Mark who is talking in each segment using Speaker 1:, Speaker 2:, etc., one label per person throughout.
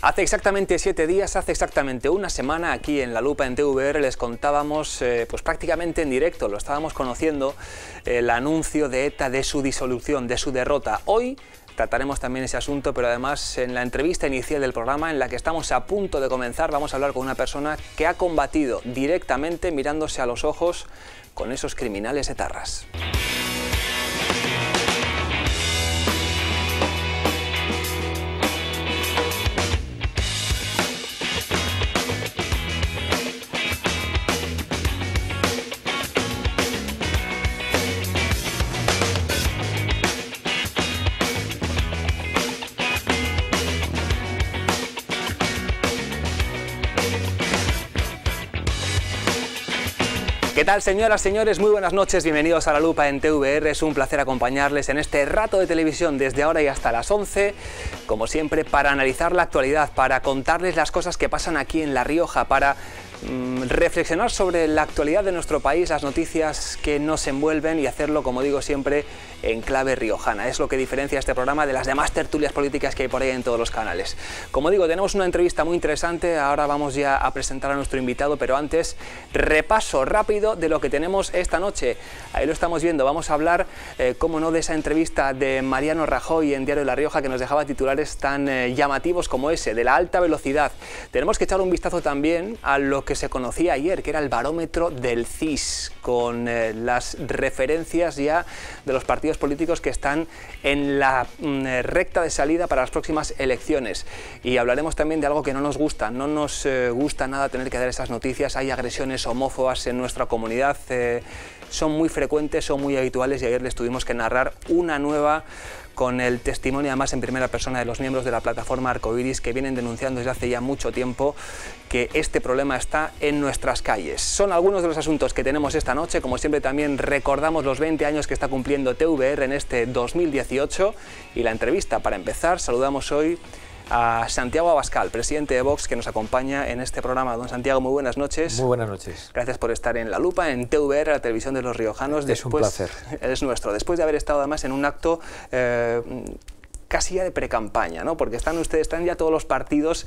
Speaker 1: Hace exactamente 7 días, hace exactamente una semana, aquí en La Lupa, en TVR, les contábamos, pues prácticamente en directo, lo estábamos conociendo, el anuncio de ETA de su disolución, de su derrota. Hoy trataremos también ese asunto, pero además en la entrevista inicial del programa, en la que estamos a punto de comenzar, vamos a hablar con una persona que ha combatido directamente, mirándose a los ojos, con esos criminales etarras. ¿Qué tal, señoras, señores? Muy buenas noches, bienvenidos a La Lupa en TVR. Es un placer acompañarles en este rato de televisión desde ahora y hasta las 11, como siempre, para analizar la actualidad, para contarles las cosas que pasan aquí en La Rioja, para reflexionar sobre la actualidad de nuestro país, las noticias que nos envuelven y hacerlo, como digo siempre, en clave riojana. Es lo que diferencia este programa de las demás tertulias políticas que hay por ahí en todos los canales. Como digo, tenemos una entrevista muy interesante, ahora vamos ya a presentar a nuestro invitado, pero antes, repaso rápido de lo que tenemos esta noche. Ahí lo estamos viendo, vamos a hablar, cómo no, de esa entrevista de Mariano Rajoy en Diario de La Rioja, que nos dejaba titulares tan llamativos como ese, de la alta velocidad. Tenemos que echar un vistazo también a lo que se conocía ayer, que era el barómetro del CIS, con las referencias ya de los partidos políticos que están en la recta de salida para las próximas elecciones. Y hablaremos también de algo que no nos gusta, no nos gusta nada tener que dar esas noticias. Hay agresiones homófobas en nuestra comunidad, son muy frecuentes, son muy habituales, y ayer les tuvimos que narrar una nueva, con el testimonio además en primera persona de los miembros de la plataforma Arcoiris, que vienen denunciando desde hace ya mucho tiempo que este problema está en nuestras calles. Son algunos de los asuntos que tenemos esta noche. Como siempre, también recordamos los 20 años que está cumpliendo TVR en este 2018, y la entrevista. Para empezar, saludamos hoy a Santiago Abascal, presidente de Vox, que nos acompaña en este programa. Don Santiago, muy buenas noches. Muy buenas noches. Gracias por estar en La Lupa, en TVR, la televisión de los riojanos.
Speaker 2: Es un placer.
Speaker 1: Es nuestro. Después de haber estado además en un acto casi ya de precampaña, ¿no? Porque están ya todos los partidos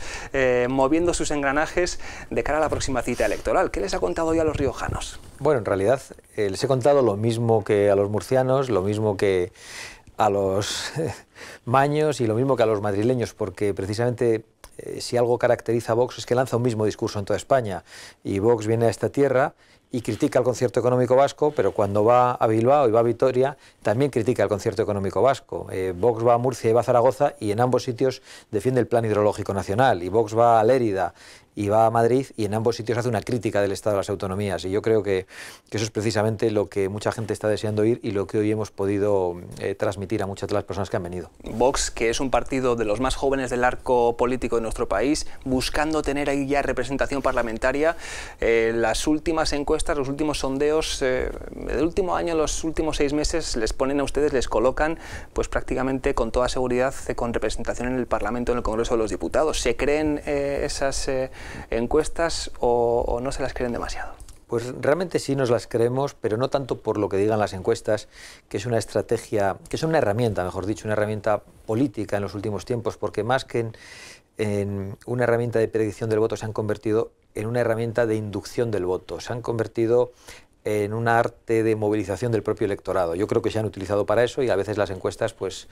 Speaker 1: moviendo sus engranajes de cara a la próxima cita electoral. ¿Qué les ha contado ya a los riojanos?
Speaker 2: Bueno, en realidad les he contado lo mismo que a los murcianos, lo mismo que a los maños y lo mismo que a los madrileños, porque precisamente si algo caracteriza a Vox es que lanza un mismo discurso en toda España, y Vox viene a esta tierra y critica el concierto económico vasco, pero cuando va a Bilbao y va a Vitoria también critica el concierto económico vasco. Vox va a Murcia y va a Zaragoza, y en ambos sitios defiende el plan hidrológico nacional, y Vox va a Lérida y va a Madrid, y en ambos sitios hace una crítica del Estado de las autonomías, y yo creo que eso es precisamente lo que mucha gente está deseando oír y lo que hoy hemos podido transmitir a muchas de las personas que han venido.
Speaker 1: Vox, que es un partido de los más jóvenes del arco político de nuestro país, buscando tener ahí ya representación parlamentaria. Las últimas encuestas, los últimos sondeos del último año, los últimos 6 meses, les ponen a ustedes, les colocan pues prácticamente con toda seguridad con representación en el Parlamento, en el Congreso de los Diputados. ¿Se creen esas encuestas o no se las creen demasiado?
Speaker 2: Pues realmente sí nos las creemos, pero no tanto por lo que digan las encuestas, que es una estrategia, que es una herramienta, mejor dicho, una herramienta política en los últimos tiempos, porque más que en una herramienta de predicción del voto, se han convertido en una herramienta de inducción del voto, se han convertido en un arte de movilización del propio electorado. Yo creo que se han utilizado para eso, y a veces las encuestas, pues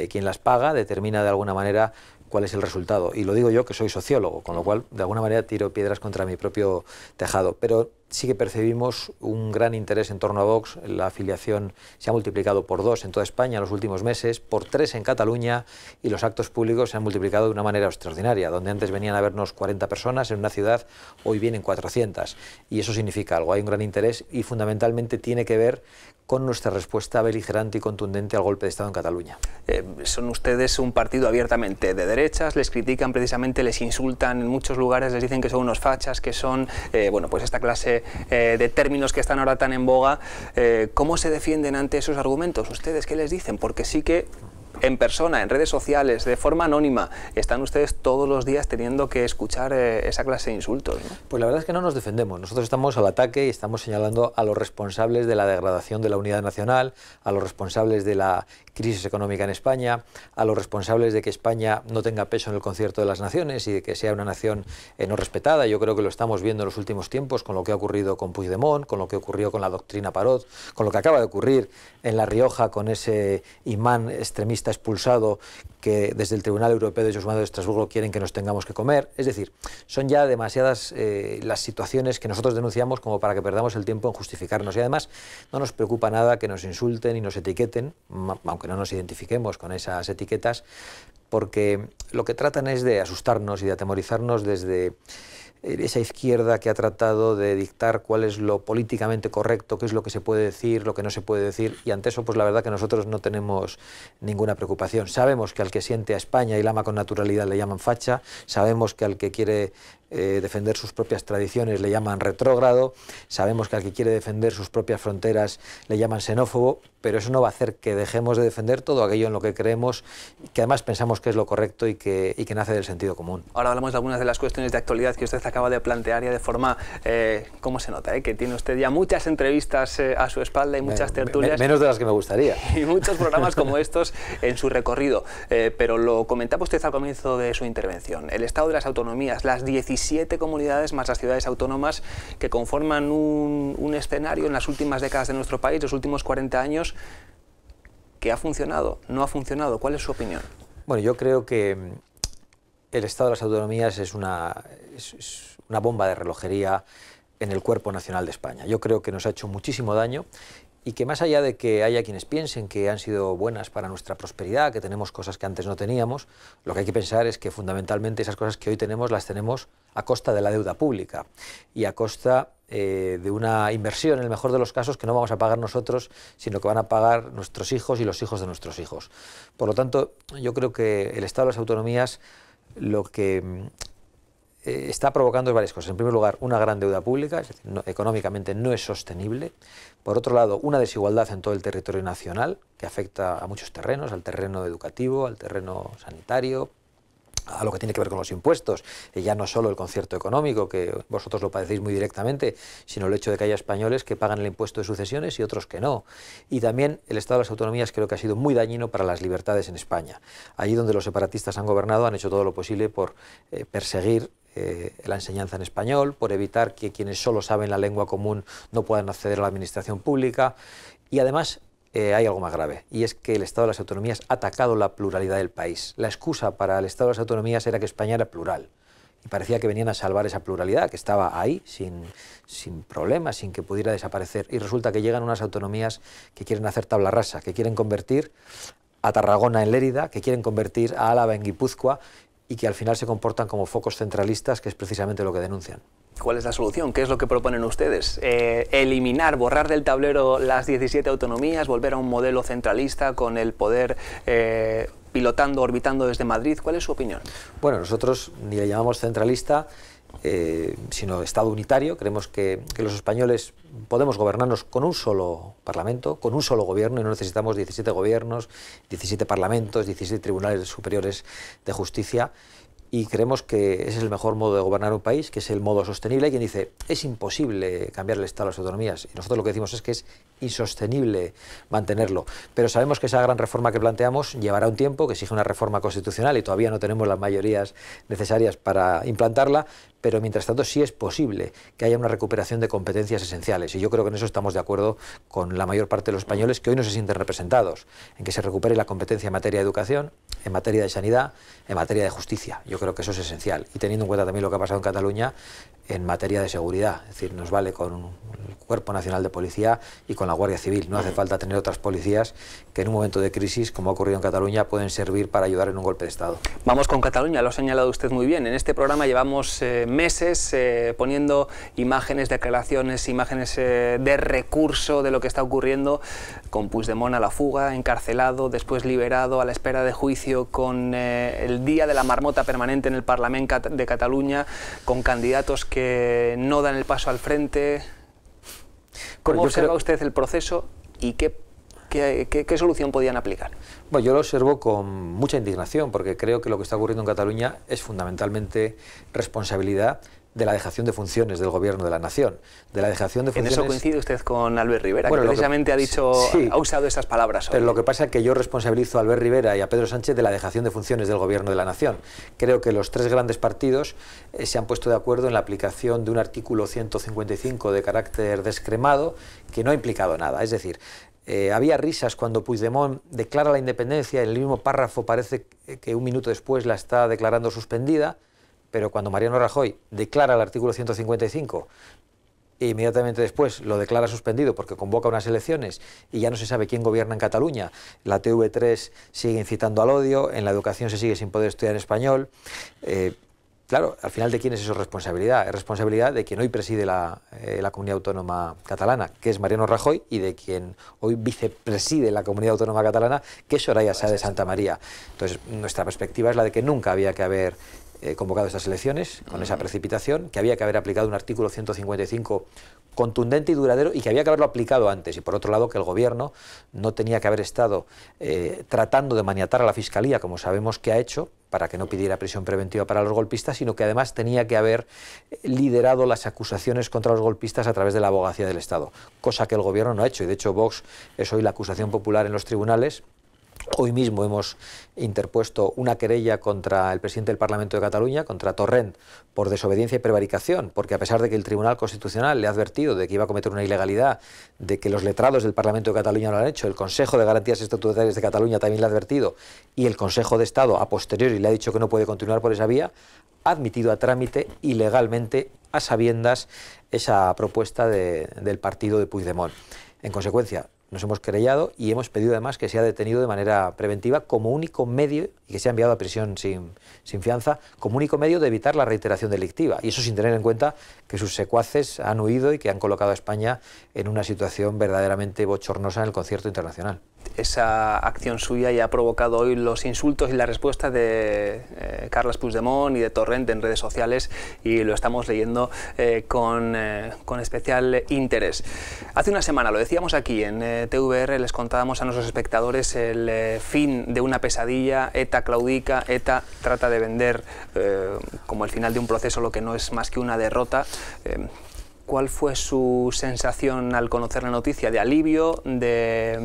Speaker 2: quien las paga determina de alguna manera cuál es el resultado. Y lo digo yo, que soy sociólogo, con lo cual de alguna manera tiro piedras contra mi propio tejado. Pero sí que percibimos un gran interés en torno a Vox. La afiliación se ha multiplicado por 2 en toda España en los últimos meses, por 3 en Cataluña, y los actos públicos se han multiplicado de una manera extraordinaria. Donde antes venían a vernos 40 personas en una ciudad, hoy vienen 400. Y eso significa algo, hay un gran interés, y fundamentalmente tiene que ver con nuestra respuesta beligerante y contundente al golpe de Estado en Cataluña.
Speaker 1: Son ustedes un partido abiertamente de derechas, les critican precisamente, les insultan en muchos lugares, les dicen que son unos fachas, que son, bueno, pues esta clase de términos que están ahora tan en boga. ¿Cómo se defienden ante esos argumentos ustedes? ¿Qué les dicen? Porque sí que en persona, en redes sociales, de forma anónima, están ustedes todos los días teniendo que escuchar esa clase de insultos, ¿no?
Speaker 2: Pues la verdad es que no nos defendemos. Nosotros estamos al ataque y estamos señalando a los responsables de la degradación de la unidad nacional, a los responsables de la crisis económica en España, a los responsables de que España no tenga peso en el concierto de las naciones y de que sea una nación no respetada. Yo creo que lo estamos viendo en los últimos tiempos con lo que ha ocurrido con Puigdemont, con lo que ocurrió con la doctrina Parot, con lo que acaba de ocurrir en La Rioja con ese imán extremista expulsado que desde el Tribunal Europeo de Derechos Humanos de Estrasburgo quieren que nos tengamos que comer. Es decir, son ya demasiadas las situaciones que nosotros denunciamos como para que perdamos el tiempo en justificarnos. Y además no nos preocupa nada que nos insulten y nos etiqueten, aunque no nos identifiquemos con esas etiquetas, porque lo que tratan es de asustarnos y de atemorizarnos desde esa izquierda que ha tratado de dictar cuál es lo políticamente correcto, qué es lo que se puede decir, lo que no se puede decir, y ante eso pues la verdad que nosotros no tenemos ninguna preocupación. Sabemos que al que siente a España y la ama con naturalidad le llaman facha, sabemos que al que quiere defender sus propias tradiciones le llaman retrógrado, sabemos que al que quiere defender sus propias fronteras le llaman xenófobo, pero eso no va a hacer que dejemos de defender todo aquello en lo que creemos, que además pensamos que es lo correcto y que nace del sentido común.
Speaker 1: Ahora hablamos de algunas de las cuestiones de actualidad que usted acaba de plantear ya de forma, ¿cómo se nota? Que tiene usted ya muchas entrevistas a su espalda y muchas tertulias.
Speaker 2: Menos de las que me gustaría.
Speaker 1: Y muchos programas como estos en su recorrido. Pero lo comentaba usted al comienzo de su intervención. El estado de las autonomías, las 17 comunidades más las ciudades autónomas que conforman un escenario en las últimas décadas de nuestro país, los últimos 40 años, que ha funcionado, no ha funcionado. ¿Cuál es su opinión?
Speaker 2: Bueno, yo creo que el estado de las autonomías es una bomba de relojería en el cuerpo nacional de España. Yo creo que nos ha hecho muchísimo daño y que más allá de que haya quienes piensen que han sido buenas para nuestra prosperidad, que tenemos cosas que antes no teníamos, lo que hay que pensar es que fundamentalmente esas cosas que hoy tenemos las tenemos a costa de la deuda pública y a costa de una inversión, en el mejor de los casos, que no vamos a pagar nosotros, sino que van a pagar nuestros hijos y los hijos de nuestros hijos. Por lo tanto, yo creo que el estado de las autonomías lo que está provocando varias cosas. En primer lugar, una gran deuda pública, es decir, económicamente no es sostenible. Por otro lado, una desigualdad en todo el territorio nacional, que afecta a muchos terrenos, al terreno educativo, al terreno sanitario, a lo que tiene que ver con los impuestos, y ya no solo el concierto económico, que vosotros lo padecéis muy directamente, sino el hecho de que haya españoles que pagan el impuesto de sucesiones y otros que no. Y también el estado de las autonomías creo que ha sido muy dañino para las libertades en España. Allí donde los separatistas han gobernado han hecho todo lo posible por perseguir la enseñanza en español, por evitar que quienes solo saben la lengua común no puedan acceder a la administración pública, y además hay algo más grave, y es que el Estado de las Autonomías ha atacado la pluralidad del país. La excusa para el Estado de las Autonomías era que España era plural, y parecía que venían a salvar esa pluralidad, que estaba ahí, sin problemas, sin que pudiera desaparecer, y resulta que llegan unas autonomías que quieren hacer tabla rasa, que quieren convertir a Tarragona en Lérida, que quieren convertir a Álava en Guipúzcoa, y que al final se comportan como focos centralistas, que es precisamente lo que denuncian.
Speaker 1: ¿Cuál es la solución? ¿Qué es lo que proponen ustedes? Eliminar, borrar del tablero las 17 autonomías, volver a un modelo centralista con el poder pilotando, orbitando desde Madrid. ¿Cuál es su opinión?
Speaker 2: Bueno, nosotros ni le llamamos centralista, sino Estado unitario. Creemos que los españoles podemos gobernarnos con un solo parlamento, con un solo gobierno, y no necesitamos 17 gobiernos, 17 parlamentos, 17 tribunales superiores de justicia. Y creemos que ese es el mejor modo de gobernar un país, que es el modo sostenible. Hay quien dice, es imposible cambiar el Estado de las autonomías, y nosotros lo que decimos es que es insostenible mantenerlo. Pero sabemos que esa gran reforma que planteamos llevará un tiempo, que exige una reforma constitucional, y todavía no tenemos las mayorías necesarias para implantarla, pero mientras tanto sí es posible que haya una recuperación de competencias esenciales, y yo creo que en eso estamos de acuerdo con la mayor parte de los españoles que hoy no se sienten representados, en que se recupere la competencia en materia de educación, en materia de sanidad, en materia de justicia. Yo creo que eso es esencial, y teniendo en cuenta también lo que ha pasado en Cataluña en materia de seguridad, es decir, nos vale con el Cuerpo Nacional de Policía y con la Guardia Civil, no hace falta tener otras policías que en un momento de crisis, como ha ocurrido en Cataluña, pueden servir para ayudar en un golpe de Estado.
Speaker 1: Vamos con Cataluña, lo ha señalado usted muy bien. En este programa llevamos meses poniendo imágenes, declaraciones, imágenes de recurso de lo que está ocurriendo con Puigdemont a la fuga, encarcelado, después liberado, a la espera de juicio, con el día de la marmota permanente en el Parlamento de Cataluña, con candidatos que no dan el paso al frente. ¿Cómo observa usted el proceso y qué solución podían aplicar?
Speaker 2: Bueno, yo lo observo con mucha indignación, porque creo que lo que está ocurriendo en Cataluña es fundamentalmente responsabilidad de la dejación de funciones del Gobierno de la Nación, de la dejación de funciones...
Speaker 1: En eso coincide usted con Albert Rivera, bueno, que precisamente ha dicho, sí, ha usado esas palabras hoy.
Speaker 2: Pero lo que pasa es que yo responsabilizo a Albert Rivera y a Pedro Sánchez de la dejación de funciones del Gobierno de la Nación. Creo que los tres grandes partidos se han puesto de acuerdo en la aplicación de un artículo 155 de carácter descremado que no ha implicado nada. Es decir, había risas cuando Puigdemont declara la independencia, en el mismo párrafo parece que un minuto después la está declarando suspendida, pero cuando Mariano Rajoy declara el artículo 155 e inmediatamente después lo declara suspendido porque convoca unas elecciones y ya no se sabe quién gobierna en Cataluña, la TV3 sigue incitando al odio, en la educación se sigue sin poder estudiar en español. Claro, al final, ¿de quién es eso responsabilidad? Es responsabilidad de quien hoy preside la comunidad autónoma catalana, que es Mariano Rajoy, y de quien hoy vicepreside la comunidad autónoma catalana, que es Soraya Sáez de Santamaría. Entonces, nuestra perspectiva es la de que nunca había que haber convocado estas elecciones con esa precipitación, que había que haber aplicado un artículo 155 contundente y duradero y que había que haberlo aplicado antes. Y por otro lado, que el Gobierno no tenía que haber estado tratando de maniatar a la Fiscalía, como sabemos que ha hecho, para que no pidiera prisión preventiva para los golpistas, sino que además tenía que haber liderado las acusaciones contra los golpistas a través de la abogacía del Estado, cosa que el Gobierno no ha hecho. Y de hecho Vox es hoy la acusación popular en los tribunales. Hoy mismo hemos interpuesto una querella contra el presidente del Parlamento de Cataluña, contra Torrent, por desobediencia y prevaricación, porque a pesar de que el Tribunal Constitucional le ha advertido de que iba a cometer una ilegalidad, de que los letrados del Parlamento de Cataluña lo han hecho, el Consejo de Garantías Estatutarias de Cataluña también le ha advertido, y el Consejo de Estado a posteriori le ha dicho que no puede continuar por esa vía, ha admitido a trámite ilegalmente, a sabiendas, esa propuesta del partido de Puigdemont. En consecuencia, nos hemos querellado y hemos pedido además que sea detenido de manera preventiva como único medio, y que sea enviado a prisión sin fianza, como único medio de evitar la reiteración delictiva. Y eso sin tener en cuenta que sus secuaces han huido y que han colocado a España en una situación verdaderamente bochornosa en el concierto internacional.
Speaker 1: Esa acción suya ya ha provocado hoy los insultos y la respuesta de Carles Puigdemont y de Torrent en redes sociales, y lo estamos leyendo con especial interés. Hace una semana, lo decíamos aquí en TVR, les contábamos a nuestros espectadores el fin de una pesadilla. ETA claudica, ETA trata de vender como el final de un proceso lo que no es más que una derrota. ¿Cuál fue su sensación al conocer la noticia? ¿De alivio? ¿De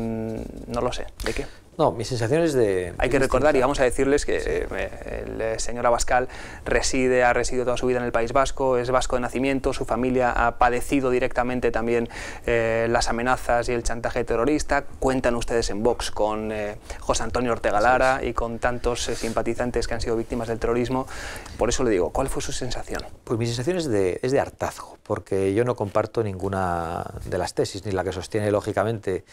Speaker 1: no lo sé? ¿De qué?
Speaker 2: No, mi sensación es de...
Speaker 1: Hay que recordar, y vamos a decirles que el señor Abascal ha residido toda su vida en el País Vasco, es vasco de nacimiento, su familia ha padecido directamente también las amenazas y el chantaje terrorista. Cuentan ustedes en Vox con José Antonio Ortega Lara y con tantos simpatizantes que han sido víctimas del terrorismo. Por eso le digo, ¿cuál fue su sensación?
Speaker 2: Pues mi sensación es de hartazgo, porque yo no comparto ninguna de las tesis, ni la que sostiene lógicamente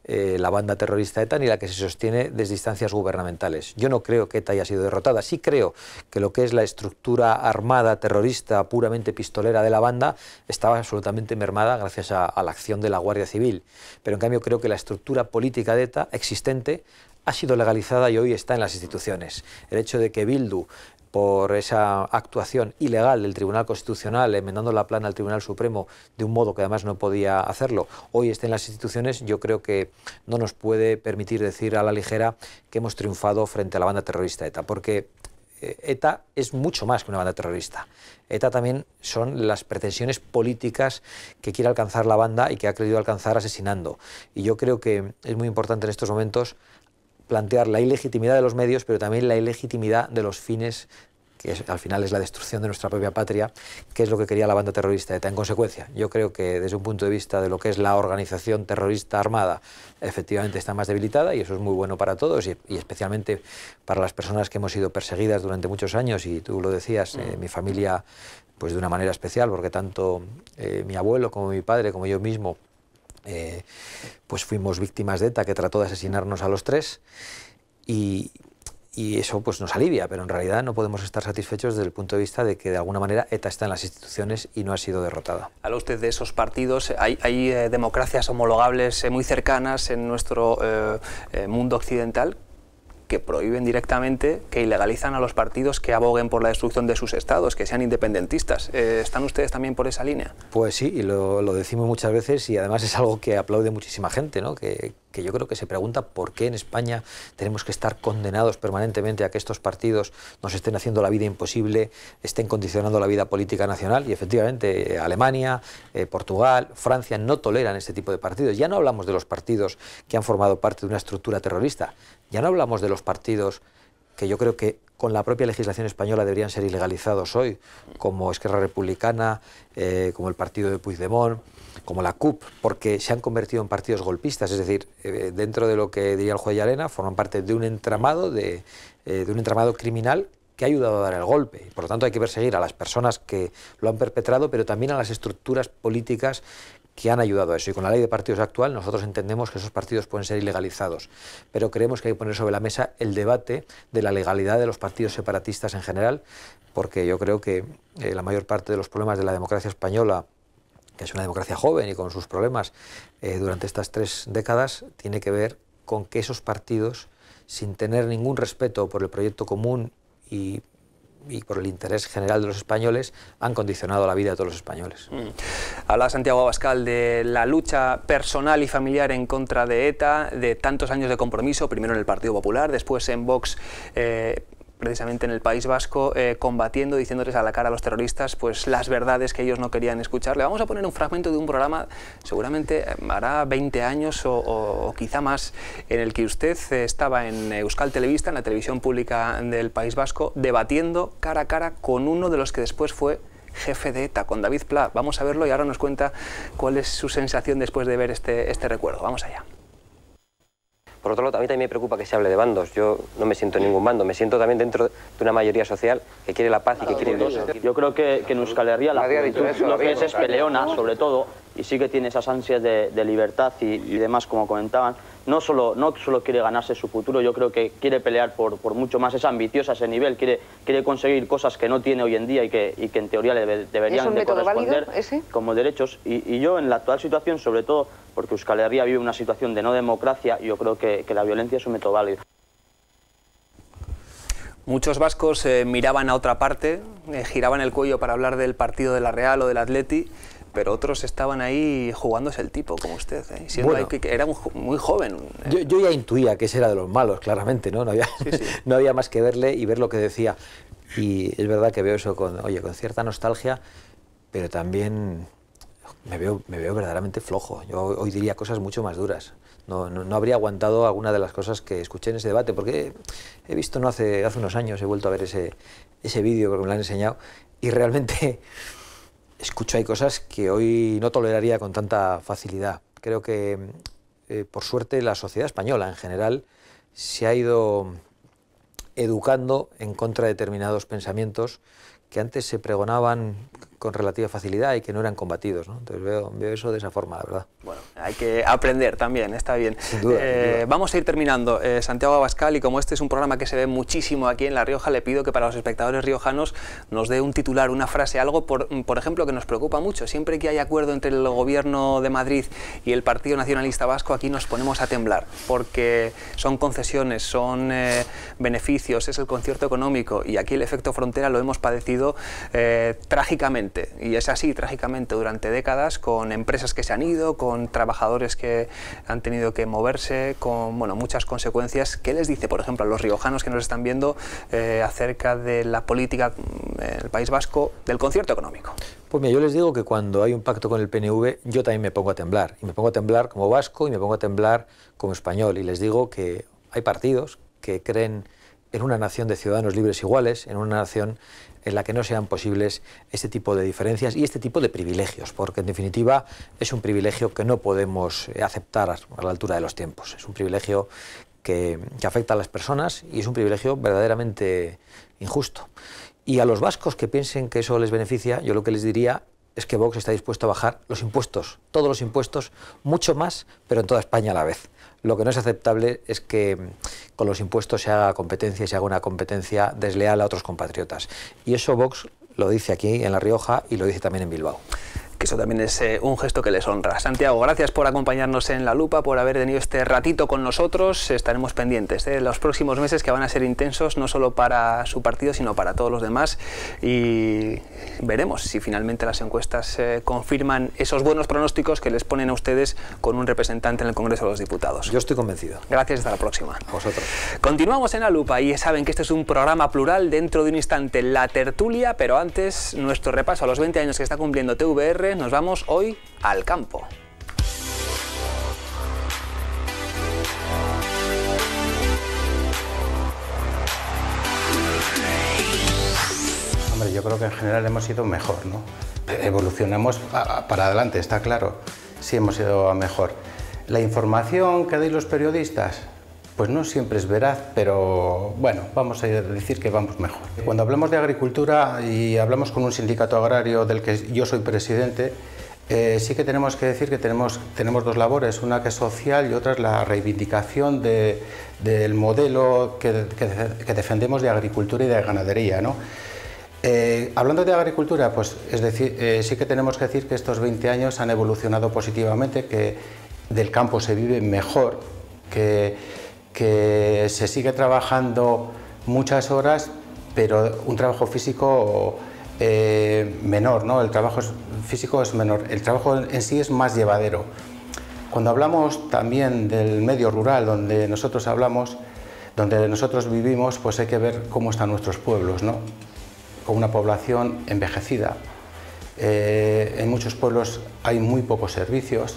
Speaker 2: la banda terrorista ETA, ni la que se sostiene desde instancias gubernamentales. Yo no creo que ETA haya sido derrotada. Sí creo que lo que es la estructura armada terrorista puramente pistolera de la banda estaba absolutamente mermada gracias a la acción de la Guardia Civil. Pero en cambio creo que la estructura política de ETA existente ha sido legalizada y hoy está en las instituciones. El hecho de que Bildu, por esa actuación ilegal del Tribunal Constitucional, enmendando la plana al Tribunal Supremo de un modo que además no podía hacerlo, hoy está en las instituciones, yo creo que no nos puede permitir decir a la ligera que hemos triunfado frente a la banda terrorista ETA, porque ETA es mucho más que una banda terrorista. ETA también son las pretensiones políticas que quiere alcanzar la banda y que ha querido alcanzar asesinando. Y yo creo que es muy importante en estos momentos plantear la ilegitimidad de los medios, pero también la ilegitimidad de los fines, que al final es la destrucción de nuestra propia patria, que es lo que quería la banda terrorista ETA. En consecuencia, yo creo que desde un punto de vista de lo que es la organización terrorista armada, efectivamente está más debilitada, y eso es muy bueno para todos, y especialmente para las personas que hemos sido perseguidas durante muchos años, y tú lo decías, mi familia, pues de una manera especial, porque tanto mi abuelo como mi padre, como yo mismo, pues fuimos víctimas de ETA, que trató de asesinarnos a los tres, y eso pues nos alivia, pero en realidad no podemos estar satisfechos desde el punto de vista de que de alguna manera ETA está en las instituciones y no ha sido derrotada.
Speaker 1: Habla usted de esos partidos. Hay democracias homologables muy cercanas en nuestro mundo occidental que prohíben directamente, que ilegalizan a los partidos que aboguen por la destrucción de sus estados, que sean independentistas. ¿Están ustedes también por esa línea?
Speaker 2: Pues sí, y lo decimos muchas veces, y además es algo que aplaude muchísima gente, ¿no? Que que yo creo que se pregunta por qué en España tenemos que estar condenados permanentemente a que estos partidos nos estén haciendo la vida imposible, estén condicionando la vida política nacional, y efectivamente Alemania, Portugal, Francia no toleran este tipo de partidos. Ya no hablamos de los partidos que han formado parte de una estructura terrorista, ya no hablamos de los partidos que yo creo que con la propia legislación española deberían ser ilegalizados hoy, como Esquerra Republicana, como el partido de Puigdemont, como la CUP, porque se han convertido en partidos golpistas, es decir, dentro de lo que diría el juez Llarena, forman parte de un entramado criminal que ha ayudado a dar el golpe. Por lo tanto, hay que perseguir a las personas que lo han perpetrado, pero también a las estructuras políticas que han ayudado a eso. Y con la ley de partidos actual nosotros entendemos que esos partidos pueden ser ilegalizados, pero creemos que hay que poner sobre la mesa el debate de la legalidad de los partidos separatistas en general, porque yo creo que la mayor parte de los problemas de la democracia española, que es una democracia joven y con sus problemas durante estas 3 décadas, tiene que ver con que esos partidos, sin tener ningún respeto por el proyecto común y por el interés general de los españoles, han condicionado la vida de todos los españoles.
Speaker 1: Habla Santiago Abascal de la lucha personal y familiar en contra de ETA, de tantos años de compromiso, primero en el Partido Popular, después en Vox, precisamente en el País Vasco, combatiendo, diciéndoles a la cara a los terroristas pues las verdades que ellos no querían escuchar. Le vamos a poner un fragmento de un programa, seguramente hará 20 años o quizá más, en el que usted estaba en Euskal Telebista, en la televisión pública del País Vasco, debatiendo cara a cara con uno de los que después fue jefe de ETA, con David Pla. Vamos a verlo y ahora nos cuenta cuál es su sensación después de ver este recuerdo. Vamos allá.
Speaker 3: Por otro lado, a mí también me preocupa que se hable de bandos. Yo no me siento en ningún bando, me siento también dentro de una mayoría social que quiere la paz y que quiere vivir.
Speaker 4: Yo creo que en Euskal Herria la juventud lo que es peleona, sobre todo, y sí que tiene esas ansias de libertad y demás, como comentaban. No solo quiere ganarse su futuro, yo creo que quiere pelear por mucho más, es ambiciosa a ese nivel, quiere conseguir cosas que no tiene hoy en día y que en teoría deberían de corresponder como derechos. Y yo en la actual situación, sobre todo porque Euskal Herria vive una situación de no democracia, yo creo que la violencia es un método válido.
Speaker 1: Muchos vascos miraban a otra parte, giraban el cuello para hablar del partido de la Real o del Atleti, pero otros estaban ahí jugándose el tipo, como usted, siendo bueno, que era muy joven.
Speaker 2: Yo ya intuía que ese era de los malos, claramente, ¿no? No había más que verle y ver lo que decía. Y es verdad que veo eso con cierta nostalgia, pero también me veo verdaderamente flojo. Yo hoy diría cosas mucho más duras. No habría aguantado alguna de las cosas que escuché en ese debate, porque he visto, no hace unos años, he vuelto a ver ese vídeo porque me lo han enseñado, y realmente escucho hay cosas que hoy no toleraría con tanta facilidad. Creo que, por suerte, la sociedad española en general se ha ido educando en contra de determinados pensamientos que antes se pregonaban con relativa facilidad y que no eran combatidos, ¿no? Entonces veo eso de esa forma, la verdad.
Speaker 1: Bueno, hay que aprender también, está bien.
Speaker 2: Sin duda, sin duda.
Speaker 1: Vamos a ir terminando. Santiago Abascal, y como este es un programa que se ve muchísimo aquí en La Rioja, le pido que para los espectadores riojanos nos dé un titular, una frase, algo, por ejemplo, que nos preocupa mucho. Siempre que hay acuerdo entre el Gobierno de Madrid y el Partido Nacionalista Vasco, aquí nos ponemos a temblar, porque son concesiones, son beneficios, es el concierto económico, y aquí el efecto frontera lo hemos padecido trágicamente. Y es así, trágicamente, durante décadas, con empresas que se han ido, con trabajadores que han tenido que moverse, con muchas consecuencias. ¿Qué les dice, por ejemplo, a los riojanos que nos están viendo acerca de la política en el País Vasco, del concierto económico?
Speaker 2: Pues mira, yo les digo que cuando hay un pacto con el PNV, yo también me pongo a temblar. Y me pongo a temblar como vasco y me pongo a temblar como español. Y les digo que hay partidos que creen en una nación de ciudadanos libres iguales, en una nación en la que no sean posibles este tipo de diferencias y este tipo de privilegios, porque en definitiva es un privilegio que no podemos aceptar a la altura de los tiempos. Es un privilegio que afecta a las personas y es un privilegio verdaderamente injusto. Y a los vascos que piensen que eso les beneficia, yo lo que les diría es que Vox está dispuesto a bajar los impuestos, todos los impuestos, mucho más, pero en toda España a la vez. Lo que no es aceptable es que con los impuestos se haga competencia y se haga una competencia desleal a otros compatriotas. Y eso Vox lo dice aquí en La Rioja y lo dice también en Bilbao.
Speaker 1: que eso también es un gesto que les honra. Santiago, gracias por acompañarnos en La Lupa, por haber tenido este ratito con nosotros. Estaremos pendientes de los próximos meses, que van a ser intensos, no solo para su partido, sino para todos los demás, y veremos si finalmente las encuestas confirman esos buenos pronósticos que les ponen a ustedes con un representante en el Congreso de los Diputados.
Speaker 2: Yo estoy convencido.
Speaker 1: Gracias, hasta la próxima.
Speaker 2: A vosotros.
Speaker 1: Continuamos en La Lupa y saben que este es un programa plural. Dentro de un instante la tertulia, pero antes nuestro repaso a los 20 años que está cumpliendo TVR. Nos vamos hoy al campo.
Speaker 5: Hombre, yo creo que en general hemos ido mejor, ¿no? Evolucionamos para adelante, está claro. Sí hemos ido a mejor. La información que dais los periodistas, pues no siempre es veraz, pero bueno, vamos a decir que vamos mejor. Cuando hablamos de agricultura y hablamos con un sindicato agrario del que yo soy presidente, sí que tenemos que decir que tenemos dos labores, una que es social y otra es la reivindicación del modelo que defendemos de agricultura y de ganadería, ¿no? Hablando de agricultura, pues es decir, sí que tenemos que decir que estos 20 años han evolucionado positivamente, que del campo se vive mejor, que se sigue trabajando muchas horas, pero un trabajo físico menor, ¿no? El trabajo físico es menor, el trabajo en sí es más llevadero. Cuando hablamos también del medio rural, donde nosotros vivimos, pues hay que ver cómo están nuestros pueblos, ¿no? Con una población envejecida. En muchos pueblos hay muy pocos servicios,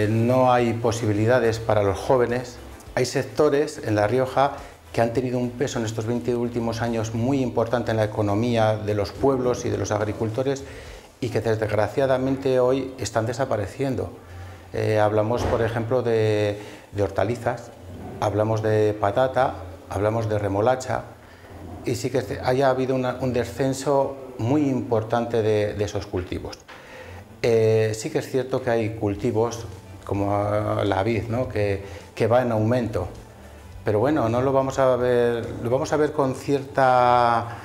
Speaker 5: no hay posibilidades para los jóvenes. Hay sectores en La Rioja que han tenido un peso en estos 20 últimos años muy importante en la economía de los pueblos y de los agricultores y que desgraciadamente hoy están desapareciendo. Hablamos, por ejemplo, de hortalizas, hablamos de patata, hablamos de remolacha y sí que haya habido un descenso muy importante de esos cultivos. Sí que es cierto que hay cultivos como la vid, ¿no? que va en aumento, pero bueno, no lo vamos a ver con cierta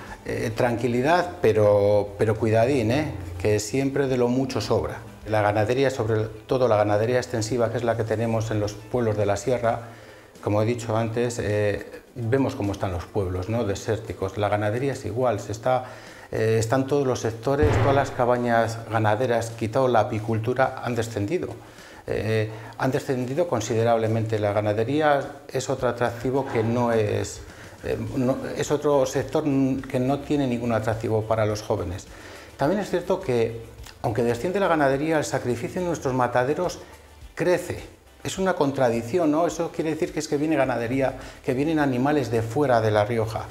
Speaker 5: tranquilidad, pero cuidadín, que siempre de lo mucho sobra. La ganadería, sobre todo la ganadería extensiva, que es la que tenemos en los pueblos de la sierra, como he dicho antes, vemos cómo están los pueblos, ¿no? Desérticos. La ganadería es igual, están todos los sectores, todas las cabañas ganaderas, quitado la apicultura, han descendido. Han descendido considerablemente. La ganadería es otro atractivo que es otro sector que no tiene ningún atractivo para los jóvenes. También es cierto que, aunque desciende la ganadería, el sacrificio en nuestros mataderos crece. Es una contradicción, ¿no? Eso quiere decir que es que viene ganadería, que vienen animales de fuera de La Rioja.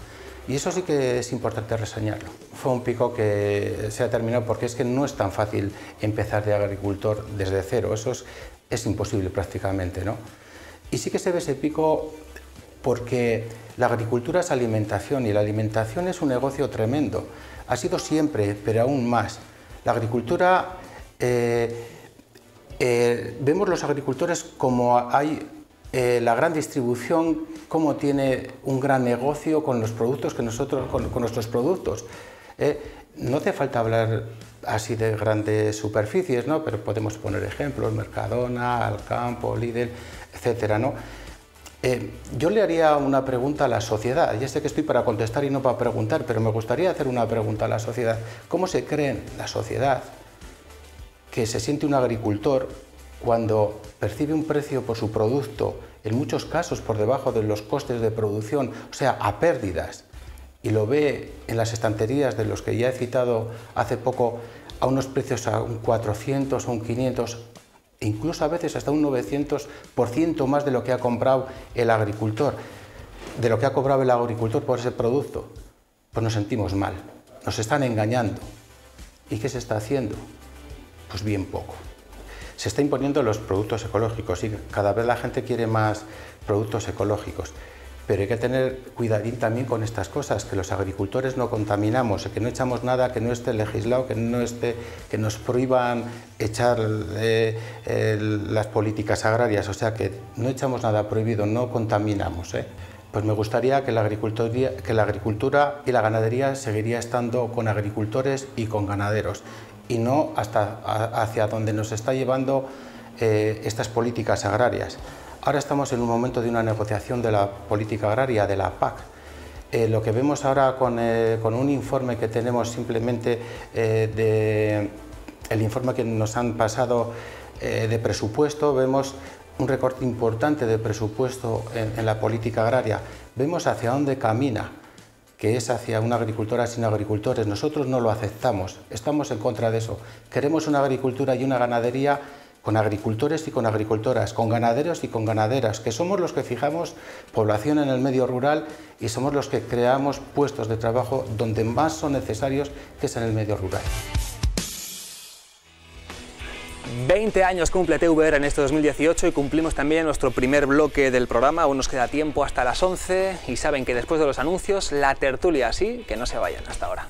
Speaker 5: Y eso sí que es importante reseñarlo. Fue un pico que se ha terminado porque es que no es tan fácil empezar de agricultor desde cero, eso es imposible prácticamente, ¿no? Y sí que se ve ese pico porque la agricultura es alimentación y la alimentación es un negocio tremendo. Ha sido siempre, pero aún más. La agricultura, vemos los agricultores como hay la gran distribución, cómo tiene un gran negocio con los productos que nosotros, con nuestros productos. No hace falta hablar así de grandes superficies, ¿no? Pero podemos poner ejemplos, Mercadona, Alcampo, Lidl, etcétera, ¿no? Yo le haría una pregunta a la sociedad. Ya sé que estoy para contestar y no para preguntar, pero me gustaría hacer una pregunta a la sociedad. ¿Cómo se cree en la sociedad que se siente un agricultor cuando percibe un precio por su producto, en muchos casos por debajo de los costes de producción, o sea, a pérdidas, y lo ve en las estanterías de los que ya he citado hace poco a unos precios a un 400 o un 500, incluso a veces hasta un 900% más de lo que ha comprado el agricultor, de lo que ha cobrado el agricultor por ese producto? Pues nos sentimos mal, nos están engañando. ¿Y qué se está haciendo? Pues bien poco. Se está imponiendo los productos ecológicos y cada vez la gente quiere más productos ecológicos, pero hay que tener cuidadín también con estas cosas, que los agricultores no contaminamos, que no echamos nada que no esté legislado, que nos prohíban echar las políticas agrarias, o sea, que no echamos nada prohibido, no contaminamos, Pues me gustaría que la agricultura y la ganadería seguiría estando con agricultores y con ganaderos, y no hacia donde nos está llevando estas políticas agrarias. Ahora estamos en un momento de una negociación de la política agraria, de la PAC. Lo que vemos ahora con un informe que tenemos simplemente el informe que nos han pasado de presupuesto, vemos un recorte importante de presupuesto en la política agraria. Vemos hacia dónde camina, que es hacia una agricultura sin agricultores. Nosotros no lo aceptamos, estamos en contra de eso. Queremos una agricultura y una ganadería con agricultores y con agricultoras, con ganaderos y con ganaderas, que somos los que fijamos población en el medio rural y somos los que creamos puestos de trabajo donde más son necesarios, que es en el medio rural.
Speaker 1: 20 años cumple TVR en este 2018 y cumplimos también nuestro primer bloque del programa. Aún nos queda tiempo hasta las 11 y saben que después de los anuncios, la tertulia, así que no se vayan hasta ahora.